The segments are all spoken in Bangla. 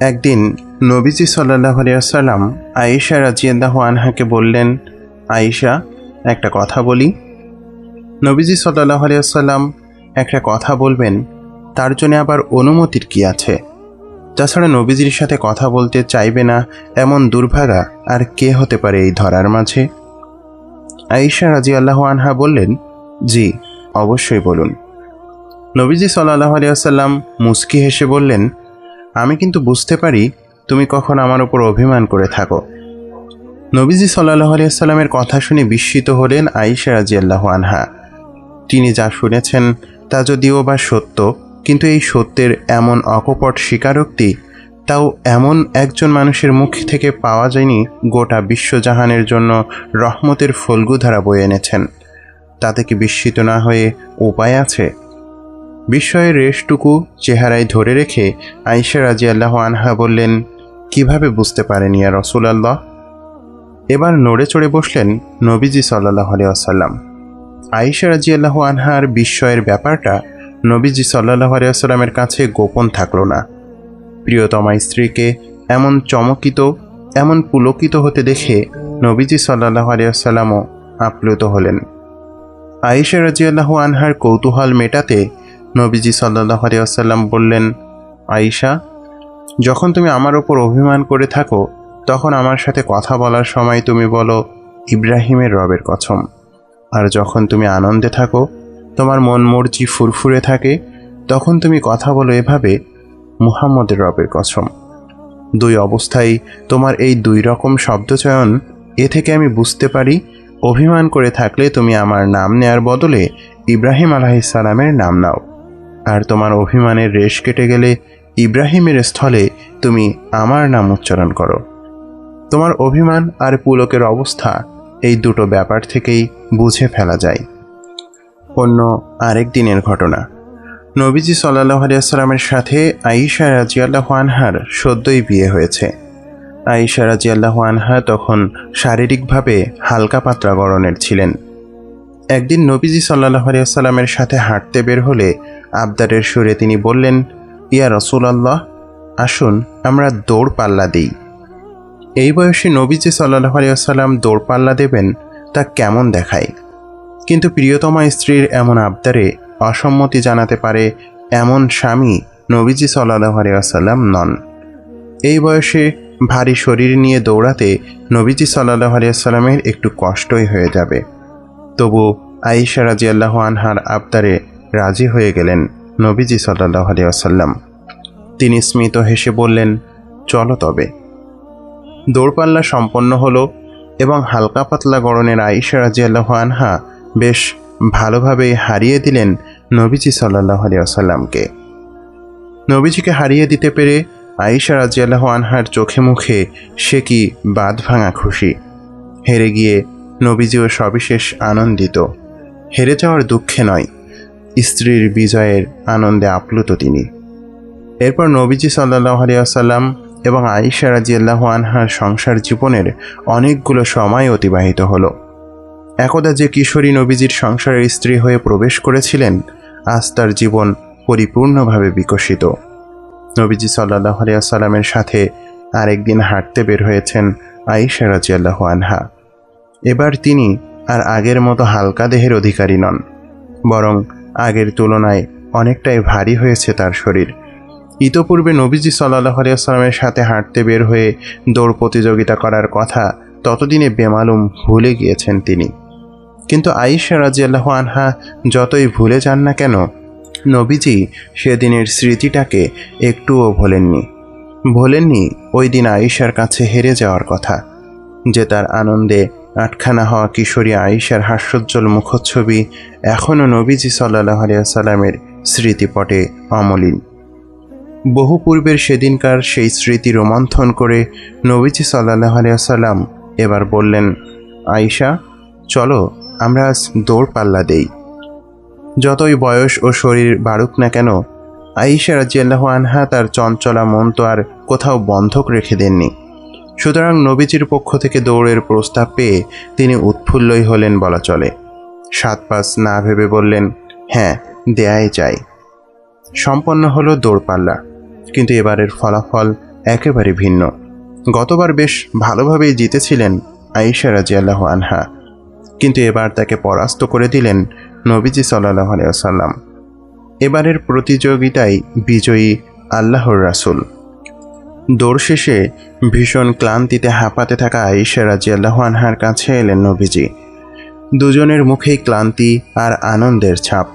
একদিন নবীজি সাল্লাল্লাহু আলাইহি ওয়াসাল্লাম আয়েশা রাদিয়াল্লাহু আনহাকে বললেন, আয়েশা, একটা কথা বলি। নবীজি সাল্লাল্লাহু আলাইহি ওয়াসাল্লাম একটা কথা বলবেন, তার জন্য আবার অনুমতির কি আছে? তাছাড়া নবীজির সাথে কথা বলতে চাইবে না এমন দুর্ভাগা আর কে হতে পারে এই ধরার মাঝে? আয়েশা রাদিয়াল্লাহু আনহা বললেন, জি, অবশ্যই বলুন। নবীজি সাল্লাল্লাহু আলাইহি ওয়াসাল্লাম মুস্কি হেসে বললেন, আমি কিন্তু বুঝতে পারি তুমি কখন আমার উপর অভিমান করে থাকো। নবীজি সাল্লাল্লাহু আলাইহি ওয়াসাল্লামের কথা শুনে বিস্মিত হলেন আয়েশা রাদিয়াল্লাহু আনহা। তিনি যা শুনেছেন তা যদিও বা সত্য, কিন্তু এই সত্যের এমন অকপট স্বীকারোক্তি তাও এমন একজন মানুষের মুখ থেকে পাওয়া যায়নি গোটা বিশ্বজাহানের জন্য রহমতের ফল্গুধারা বয়ে এনেছেন। তাতে কি বিস্মিত না হয়ে উপায় আছে? বিস্ময়ের রেশটুকু চেহারায় ধরে রেখে আয়েশা রাদিয়াল্লাহু আনহা বললেন, কিভাবে বুঝতে পারেন ইয়া রাসূলুল্লাহ? এবার নড়ে চড়ে বসলেন নবীজি সাল্লাল্লাহু আলাইহি ওয়াসাল্লাম। আয়েশা রাদিয়াল্লাহু আনহার বিস্ময়ের ব্যাপারটা নবীজি সাল্লাল্লাহু আলাইহি ওয়াসাল্লামের কাছে গোপন থাকল না। প্রিয়তমা স্ত্রীকে এমন চমকিত, এমন পুলকিত হতে দেখে নবীজি সাল্লাল্লাহু আলাইহি ওয়াসাল্লামও আপ্লুত হলেন। আয়েশা রাদিয়াল্লাহু আনহার কৌতূহল মেটাতে নবীজি সাল্লাল্লাহু আলাইহি ওয়াসাল্লাম বললেন, আয়েশা, যখন তুমি আমার ওপর অভিমান করে থাকো তখন আমার সাথে কথা বলার সময় তুমি বলো ইব্রাহিমের রবের কসম, আর যখন তুমি আনন্দে থাকো, তোমার মন মর্জি ফুরফুরে থাকে, তখন তুমি কথা বলো এভাবে মুহাম্মদের রবের কসম। দুই অবস্থায় তোমার এই দুই রকম শব্দচয়ন, এ থেকে আমি বুঝতে পারি অভিমান করে থাকলে তুমি আমার নাম নেয়ার বদলে ইব্রাহিম আলাইহিস সালামের নাম নাও, আর তোমার অভিমানের রেশ কেটে গেলে ইব্রাহিমের স্থলে তুমি আমার নাম উচ্চারণ করো। তোমার অভিমান আর পুলকের অবস্থা এই দুটো ব্যাপার থেকেই বুঝে ফেলা যায়। অন্য আরেক দিনের ঘটনা। নবীজি সাল্লাল্লাহু আলাইহি ওয়াসাল্লামের সাথে আয়েশা রাদিয়াল্লাহু আনহার সদ্যই বিয়ে হয়েছে। আয়েশা রাদিয়াল্লাহু আনহা তখন শারীরিকভাবে হালকা পাতলা গড়নের ছিলেন। একদিন নবীজি সাল্লাল্লাহু আলাইহি ওয়াসাল্লামের সাথে হাঁটতে বের হলে আবদারের সুরে তিনি বললেন, ইয়া রাসূলুল্লাহ, আসুন আমরা দৌড় পাল্লা দিই। এই বয়সে নবীজি সাল্লাল্লাহু আলাইহি ওয়াসাল্লাম দৌড় পাল্লা দেবেন তা কেমন দেখায়? কিন্তু প্রিয়তমা স্ত্রীর এমন আবদারে অসম্মতি জানাতে পারে এমন স্বামী নবীজি সাল্লাল্লাহু আলাইহি ওয়াসাল্লাম নন। এই বয়সে ভারী শরীর নিয়ে দৌড়াতে নবীজি সাল্লাল্লাহু আলাইহি ওয়াসাল্লামের একটু কষ্টই হয়ে যাবে। তবু আয়েশা রাদিয়াল্লাহু আনহার আবদারে রাজি হয়ে গেলেন নবীজি সাল্লাল্লাহু আলাইহি ওয়াসাল্লাম। তিনি স্মিত হেসে বললেন, চলো তবে। দৌড়পাল্লা সম্পন্ন হলো এবং হালকা পাতলা গড়নের আয়েশা রাদিয়াল্লাহু আনহা বেশ ভালোভাবে হারিয়ে দিলেন নবীজি সাল্লাল্লাহু আলাইহি ওয়াসাল্লামকে। নবীজিকে হারিয়ে দিতে পেরে আয়েশা রাদিয়াল্লাহু আনহার চোখে মুখে সে কি বাঁধ ভাঙা খুশি। হেরে গিয়ে নবীজিও সবিশেষ আনন্দিত। হেরে যাওয়ার দুঃখে নয়, স্ত্রীর বিজয়ের আনন্দে আপ্লুত তিনি। এরপর নবীজি সাল্লাল্লাহু আলাইহি ওয়াসাল্লাম এবং আয়েশা রাদিয়াল্লাহু আনহার সংসার জীবনের অনেকগুলো সময় অতিবাহিত হলো। একদা যে কিশোরী নবীজির সংসারের স্ত্রী হয়ে প্রবেশ করেছিলেন, আজ তার জীবন পরিপূর্ণভাবে বিকশিত। নবীজি সাল্লাল্লাহু আলাইহি ওয়াসাল্লামের সাথে আরেকদিন হাঁটতে বের হয়েছেন আয়েশা রাদিয়াল্লাহু আনহা। এবার তিনি আর আগের মতো হালকা দেহের অধিকারী নন, বরং আগের তুলনায় অনেকটাই ভারী হয়েছে তার শরীর। ইতোপূর্বে নবীজি সাল্লাল্লাহু আলাইহি ওয়াসাল্লামের সাথে হাঁটতে বের হয়ে দৌড় প্রতিযোগিতা করার কথা ততদিনে বেমালুম ভুলে গিয়েছেন তিনি। কিন্তু আয়েশা রাদিয়াল্লাহু আনহা যতই ভুলে যান না কেন, নবীজি সেদিনের স্মৃতিটাকে একটুও ভোলেননি ওই দিন আয়েশার কাছে হেরে যাওয়ার কথা, যে তার আনন্দে আটখানা হওয়া কিশোরী আয়েশার হাস্যোজ্জ্বল মুখচ্ছবি এখনও নবীজি সাল্লাল্লাহু আলাইহি ওয়াসাল্লামের স্মৃতিপটে অমলিন। বহু পূর্বের সেদিনকার সেই স্মৃতি রোমন্থন করে নবীজি সাল্লাল্লাহু আলাইহি ওয়াসাল্লাম এবার বললেন, আয়েশা, চলো আমরা আজ দৌড় পাল্লা দেই। যতই বয়স ও শরীর বাড়ুক না কেন, আয়েশা রাদিয়াল্লাহু আনহা তার চঞ্চলা মন তো আর কোথাও বন্ধক রেখে দেননি। সুতরাং নবীজির পক্ষ থেকে দৌড়ের প্রস্তাব পেয়ে তিনি উৎফুল্লই হলেন বলা চলে। সাত পাঁচ না ভেবে বললেন, হ্যাঁ, দেয়াই চাই। সম্পন্ন হলো দৌড়পাল্লা, কিন্তু এবারের ফলাফল একেবারে ভিন্ন। গতবার বেশ ভালোভাবেই জিতেছিলেন আয়েশা রাদিয়াল্লাহু আনহা, কিন্তু এবার তাকে পরাস্ত করে দিলেন নবীজি সাল্লাল্লাহু আলাইহি ওয়াসাল্লাম। এবারের প্রতিযোগিতায় বিজয়ী আল্লাহর রাসূল। দৌড় শেষে ভীষণ ক্লান্তিতে হাঁপাতে থাকা আয়েশা রাদিয়াল্লাহু আনহার কাছে এলেন নবীজি। দুজনের মুখেই ক্লান্তি আর আনন্দের ছাপ।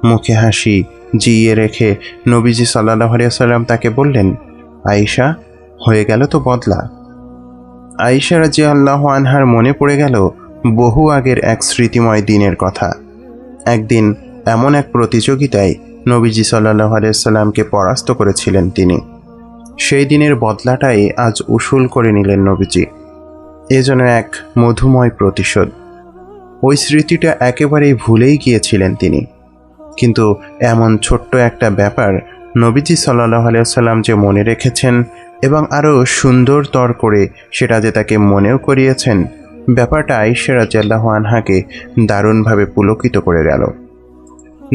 মুখে হাসি জিইয়ে রেখে নবীজি সাল্লাল্লাহু আলাইহি ওয়াসাল্লাম তাকে বললেন, আয়েশা, হয়ে গেল তো বদলা। আয়েশা রাদিয়াল্লাহু আনহার মনে পড়ে গেল বহু আগের এক স্মৃতিময় দিনের কথা। একদিন এমন এক প্রতিযোগিতায় নবীজি সাল্লাল্লাহু আলাইহি ওয়াসাল্লামকে পরাস্ত করেছিলেন তিনি। সেই দিনের বদলাটাই আজ উসুল করে নিলেন নবীজি। এ যেন এক মধুময় প্রতিশোধ। ওই স্মৃতিটা একেবারেই ভুলেই গিয়েছিলেন তিনি, কিন্তু এমন ছোট্ট একটা ব্যাপার নবীজি সাল্লাল্লাহু আলাইহি ওয়াসাল্লাম যে মনে রেখেছেন এবং আরও সুন্দরতর করে সেটা যে তাকে মনেও করিয়েছেন, ব্যাপারটা আয়েশা রাদিয়াল্লাহু আনহাকে দারুণভাবে পুলকিত করে গেল।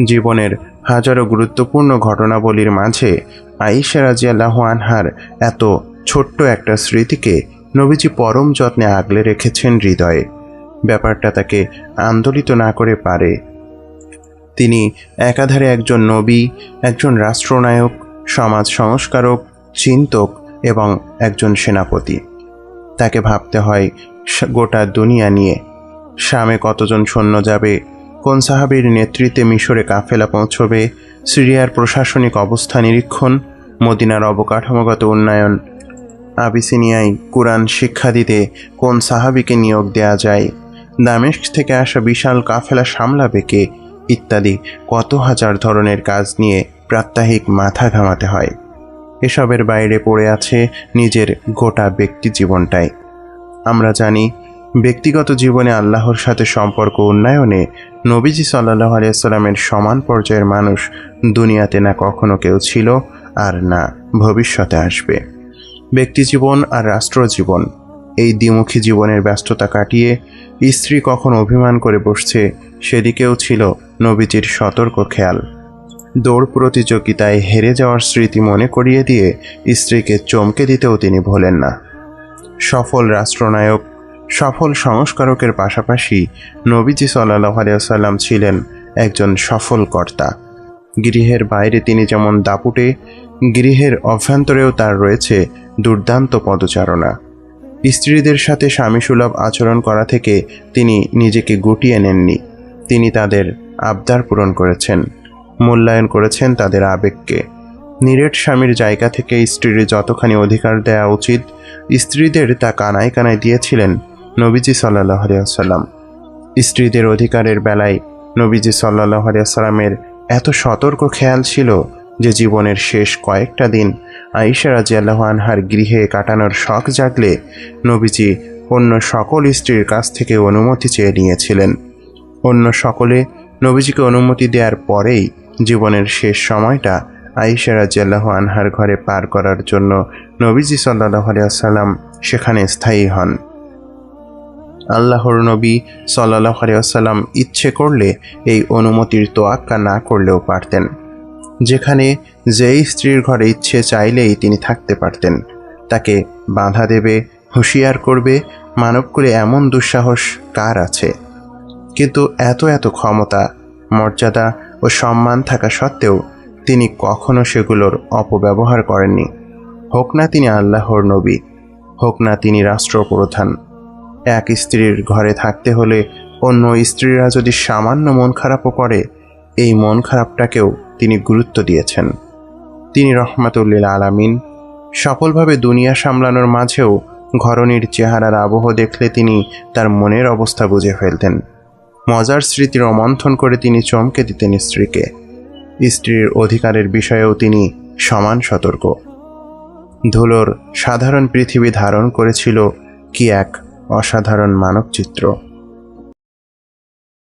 জীবনের হাজারো গুরুত্বপূর্ণ ঘটনাবলীর মাঝে আয়েশা রাদিয়াল্লাহু আনহার এত ছোট্ট একটা স্মৃতিকে নবীজি পরম যত্নে আগলে রেখেছেন হৃদয়ে। ব্যাপারটা তাকে আন্দোলিত না করে পারে। তিনি একাধারে একজন নবী, একজন রাষ্ট্রনায়ক, সমাজ সংস্কারক, চিন্তক এবং একজন সেনাপতি। তাকে ভাবতে হয় গোটা দুনিয়া নিয়ে। শামে কতজন সৈন্য যাবে, কোন সাহাবীর নেতৃত্বে মিশরে কাফেলা পৌঁছবে, সিরিয়ার প্রশাসনিক অবস্থা নিরীক্ষণ, মদিনার অবকাঠামোগত উন্নয়ন, আবিসিনিয়ায় কুরআন শিক্ষা দিতে কোন সাহাবীকে নিয়োগ দেয়া যায়, দামেস্ক থেকে আসা বিশাল কাফেলা সামলাবে কে, ইত্যাদি কত হাজার ধরনের কাজ নিয়ে প্রাত্যহিক মাথা ঘামাতে হয়। এসবের বাইরে পড়ে আছে নিজের গোটা ব্যক্তি জীবনটাই। আমরা জানি ব্যক্তিগত জীবনে আল্লাহর সাথে সম্পর্ক উন্নয়নে নবীজি সাল্লাল্লাহু আলাইহি ওয়াসাল্লামের সমান পর্যায়ের মানুষ দুনিয়াতে না কখনো কেউ ছিল আর না ভবিষ্যতে আসবে। ব্যক্তিজীবন আর রাষ্ট্রজীবন, এই দ্বিমুখী জীবনের ব্যস্ততা কাটিয়ে স্ত্রী কখন অভিমান করে বসছে সেদিকেও ছিল নবীজির সতর্ক খেয়াল। দৌড় প্রতিযোগিতায় হেরে যাওয়ার স্মৃতি মনে করিয়ে দিয়ে স্ত্রীকে চমকে দিতেও তিনি ভোলেন না। সফল রাষ্ট্রনায়ক, সফল সংস্কারকের পাশাপাশি নবীজি সাল্লাল্লাহু আলাইহি ওয়াসাল্লাম ছিলেন একজন সফল কর্তা। গৃহের বাইরে তিনি যেমন দাপুটে, গৃহের অভ্যন্তরেও তার রয়েছে দুর্দান্ত পদচারণা। স্ত্রীদের সাথে স্বামীসুলভ আচরণ করা থেকে তিনি নিজেকে গুটিয়ে নেননি। তিনি তাদের আবদার পূরণ করেছেন, মূল্যায়ন করেছেন তাদের আবেগকে। নিরেট স্বামীর জায়গা থেকে স্ত্রীর যতখানি অধিকার দেওয়া উচিত স্ত্রীদের তা কানায় কানায় দিয়েছিলেন নবীজি সাল্লাল্লাহু আলাইহি ওয়াসাল্লাম। স্ত্রীদের অধিকারের বেলায় নবীজি সাল্লাল্লাহু আলাইহি ওয়াসাল্লামের এত সতর্ক খেয়াল ছিল যে জীবনের শেষ কয়েকটা দিন আয়েশা রাদিয়াল্লাহু আনহার গৃহে কাটানোর শখ জাগলে নবীজি অন্য সকল স্ত্রীর কাছ থেকে অনুমতি চেয়ে নিয়েছিলেন। অন্য সকলে নবীজিকে অনুমতি দেওয়ার পরেই জীবনের শেষ সময়টা আয়েশা রাদিয়াল্লাহু আনহার ঘরে পার করার জন্য নবীজি সাল্লাল্লাহু আলাইহি ওয়াসাল্লাম সেখানে স্থায়ী হন। আল্লাহর নবী সাল্লাল্লাহু আলাইহি ওয়াসাল্লাম ইচ্ছে করলে এই অনুমতির তোয়াক্কা না করলেও পারতেন। যেখানে যেই স্ত্রীর ঘরে ইচ্ছে চাইলেই তিনি থাকতে পারতেন। তাকে বাধা দেবে, হুঁশিয়ার করবে, মানবকুলে এমন দুঃসাহস কার আছে? কিন্তু এত এত ক্ষমতা, মর্যাদা ও সম্মান থাকা সত্ত্বেও তিনি কখনো সেগুলোর অপব্যবহার করেননি। হোক না তিনি আল্লাহর নবী, হোক না তিনি রাষ্ট্রপ্রধান। এক স্ত্রীর ঘরে থাকতে হলে অন্য স্ত্রীরা যদি সামান্য মন খারাপও করে, এই মন খারাপটাকেও তিনি গুরুত্ব দিয়েছেন। তিনি রহমাতুল লিল আলামিন। সফলভাবে দুনিয়া সামলানোর মাঝেও ঘরণীর চেহারার আবহ দেখলে তিনি তার মনের অবস্থা বুঝে ফেলতেন। মজার স্মৃতি রোমন্থন করে তিনি চমকে দিতেন স্ত্রীকে। স্ত্রীর অধিকারের বিষয়েও তিনি সমান সতর্ক। ধুলোর সাধারণ পৃথিবী ধারণ করেছিল কি এক অসাধারণ মানবচিত্র।